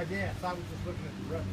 Yes, I was just looking at the rubber.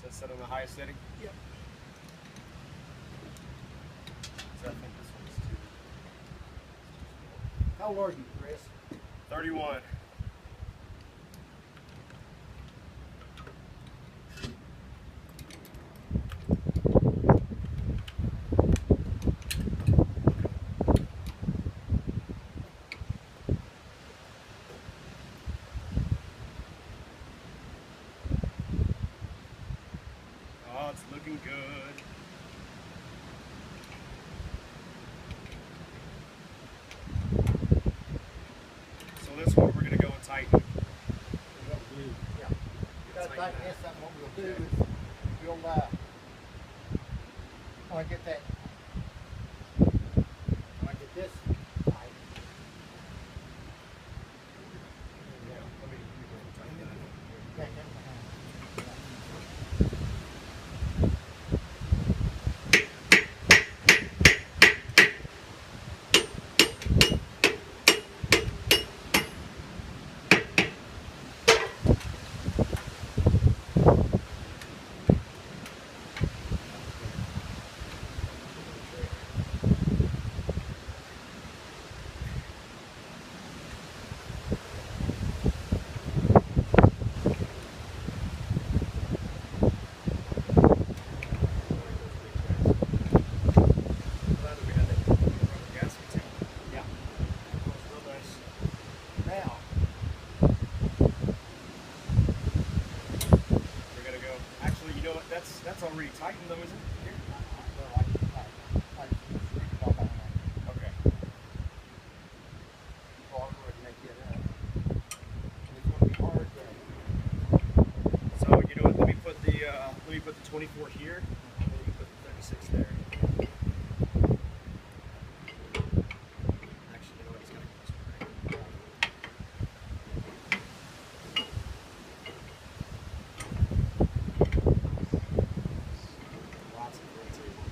Set on the highest setting? Yep. So I think this one's too. How old are you, Chris? 31. Oh, it's looking good. So this one we're going to go and tighten. Yeah. You got to tighten this up. What we'll do is we'll I get that. I get this tight. Yeah, let me go and tighten that. Back in behind. That's already tightened though, isn't it? Here? Okay. So you know what? Let me put the 24 here. And then you put the 36 there. Actually, you know what? He's gonna go this way, right? Lots of great table.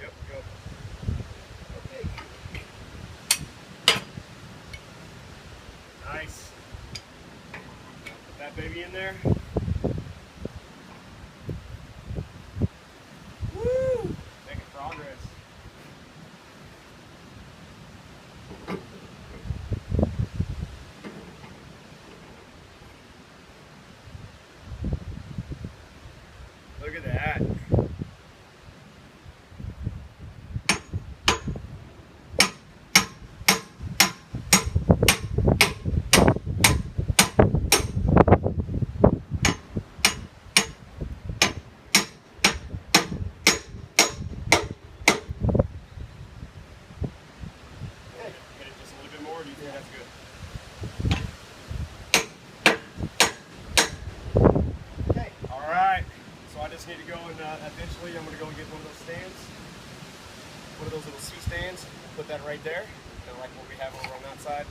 Yep, go. Okay. Nice. Put that baby in there. Woo! Making progress. Look at that. Get it just a little bit more, or do you think that's good? Okay. Alright, so I just need to go and eventually I'm going to go and get one of those stands. One of those little C stands. Put that right there, kind of like what we have over on that side.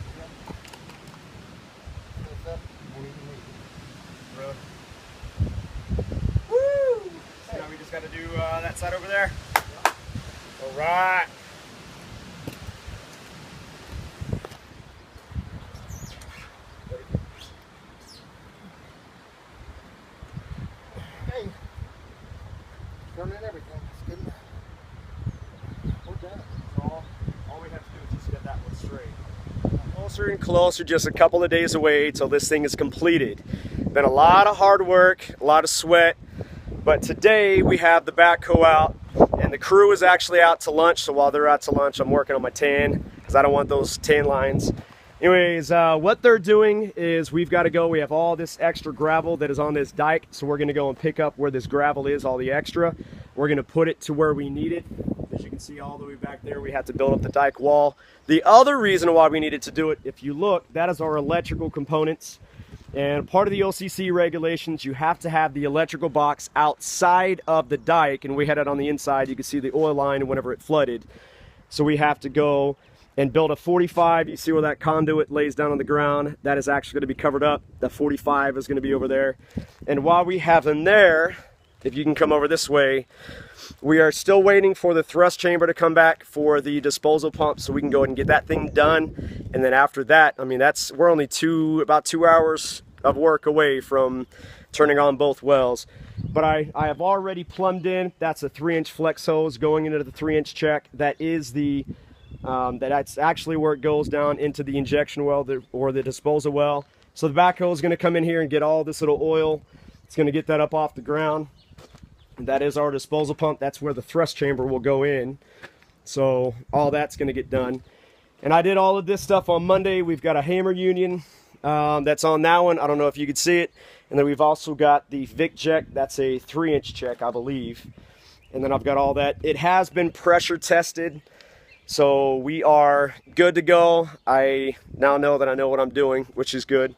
What's up? What do you need? brother. Woo! So now we just got to do that side over there. All right. Hey, turn in everything. It's good. We're done. All we have to do is just get that one straight. Closer and closer, just a couple of days away till this thing is completed. Been a lot of hard work, a lot of sweat, but today we have the backhoe out and the crew is actually out to lunch. So while they're out to lunch, I'm working on my tan because I don't want those tan lines. Anyways, what they're doing is we've got to go. We have all this extra gravel that is on this dike, so we're going to go and pick up where this gravel is, all the extra. We're going to put it to where we need it. As you can see all the way back there, we had to build up the dike wall. The other reason why we needed to do it, if you look, that is our electrical components. And part of the OCC regulations, you have to have the electrical box outside of the dike, and we had it on the inside. You can see the oil line whenever it flooded. So we have to go and build a 45. You see where that conduit lays down on the ground? That is actually going to be covered up. The 45 is going to be over there. And while we have them there, if you can come over this way, we are still waiting for the thrust chamber to come back for the disposal pump so we can go ahead and get that thing done. And then after that, I mean, we're only about 2 hours of work away from turning on both wells. But I have already plumbed in. That's a 3-inch flex hose going into the 3-inch check. That is that's actually where it goes down into the injection well or the disposal well. So the backhoe is going to come in here and get all this little oil. It's going to get that up off the ground. And that is our disposal pump. That's where the thrust chamber will go in. So all that's going to get done. And I did all of this stuff on Monday. We've got a hammer union that's on that one. I don't know if you could see it. And then we've also got the Vic check. That's a 3-inch check, I believe. And then I've got all that. It has been pressure tested. So we are good to go. I now know that I know what I'm doing, which is good.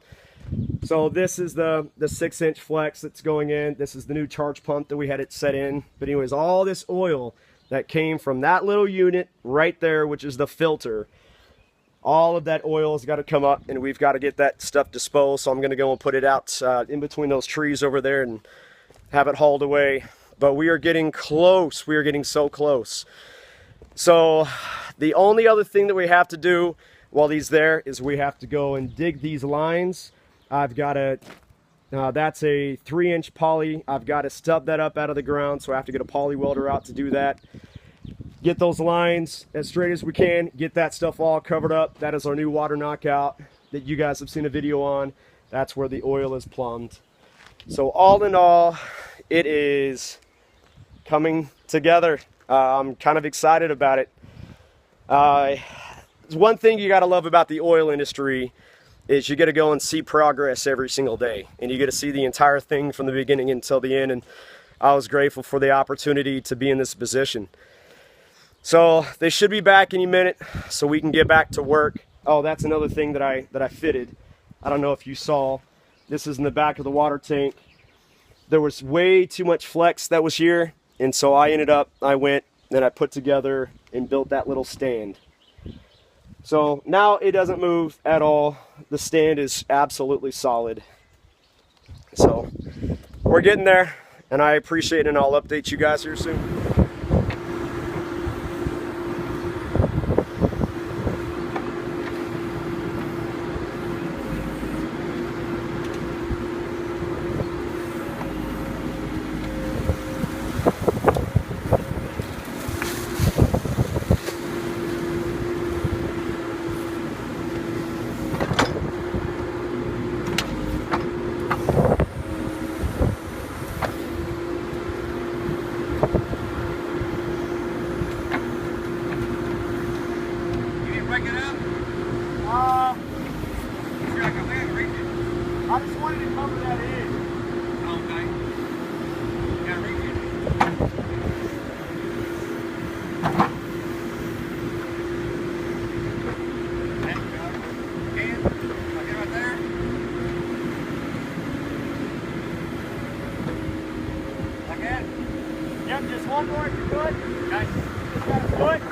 So this is the 6-inch flex that's going in. This is the new charge pump that we had it set in. But anyways, all this oil that came from that little unit right there, which is the filter, all of that oil has got to come up and we've got to get that stuff disposed. So I'm going to go and put it out in between those trees over there and have it hauled away. But we are getting close. We are getting so close. So the only other thing that we have to do while he's there is we have to go and dig these lines. I've got that's a 3-inch poly. I've got to stub that up out of the ground, so I have to get a poly welder out to do that. Get those lines as straight as we can, get that stuff all covered up. That is our new water knockout that you guys have seen a video on. That's where the oil is plumbed. So all in all, it is coming together. I'm kind of excited about it. One thing you got to love about the oil industry is you get to go and see progress every single day, and you get to see the entire thing from the beginning until the end. And I was grateful for the opportunity to be in this position. So they should be back any minute, so we can get back to work. Oh, that's another thing that I fitted. I don't know if you saw. This is in the back of the water tank. There was way too much flex that was here, and so I went and I put together and built that little stand. So now it doesn't move at all. The stand is absolutely solid. So we're getting there, and I appreciate it, and I'll update you guys here soon. I just wanted to cover that in. Okay. Yeah, reach it. There you go. Can? Okay, right there. Like that? Yep, just one more if you could. Okay. Just got a foot.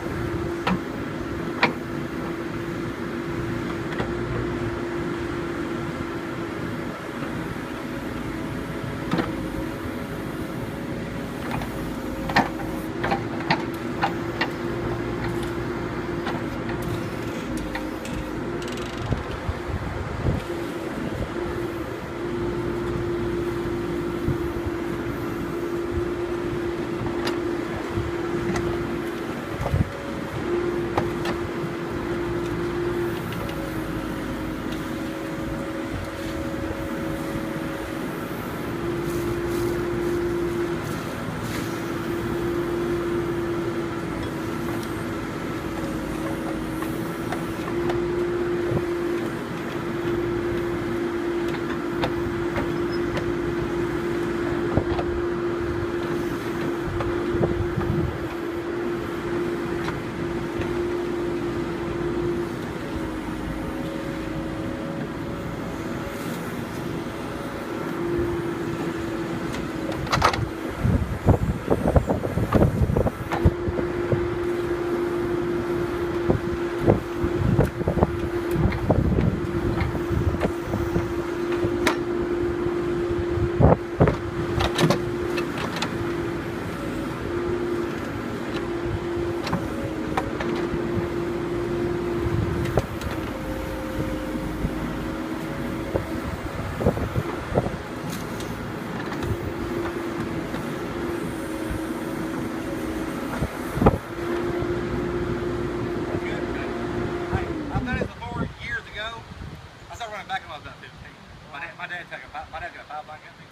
my dad's got a pipeline company,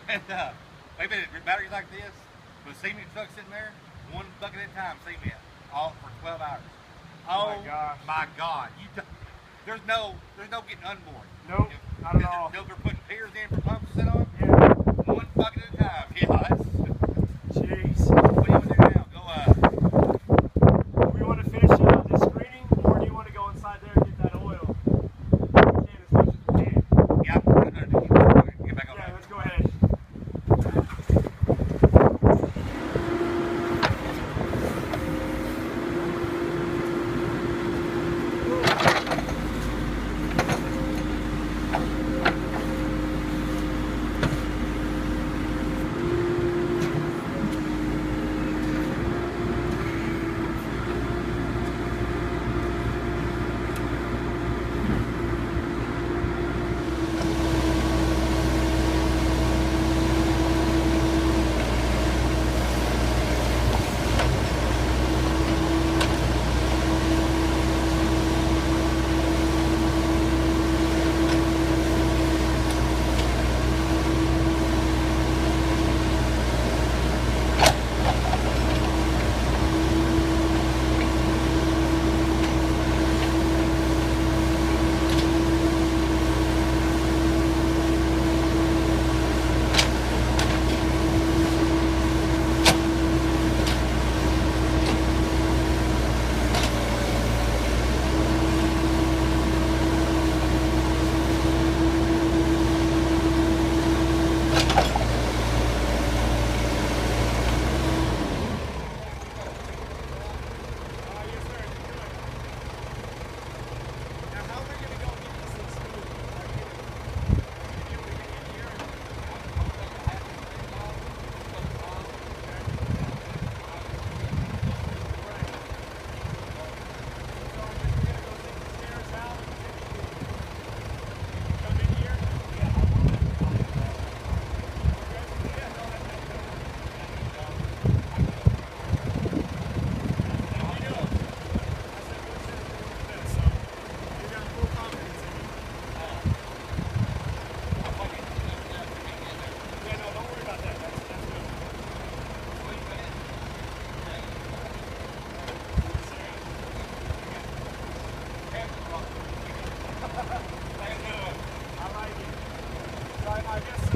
and they've been at batteries like this with cement trucks sitting there, one bucket at a time, cement, all for 12 hours. Oh my God! There's no getting unmoored. Nope, not at all. No, they're putting piers in for pumps to sit on. Yeah. One bucket at a time. Yeah, that's. Jeez. What do you want to do now? Go. Do we want to finish the screening, or do you want to go inside there and get that oil? We can as much as we can. Yeah, I'm gonna get back on. Yeah, let's go ahead. I guess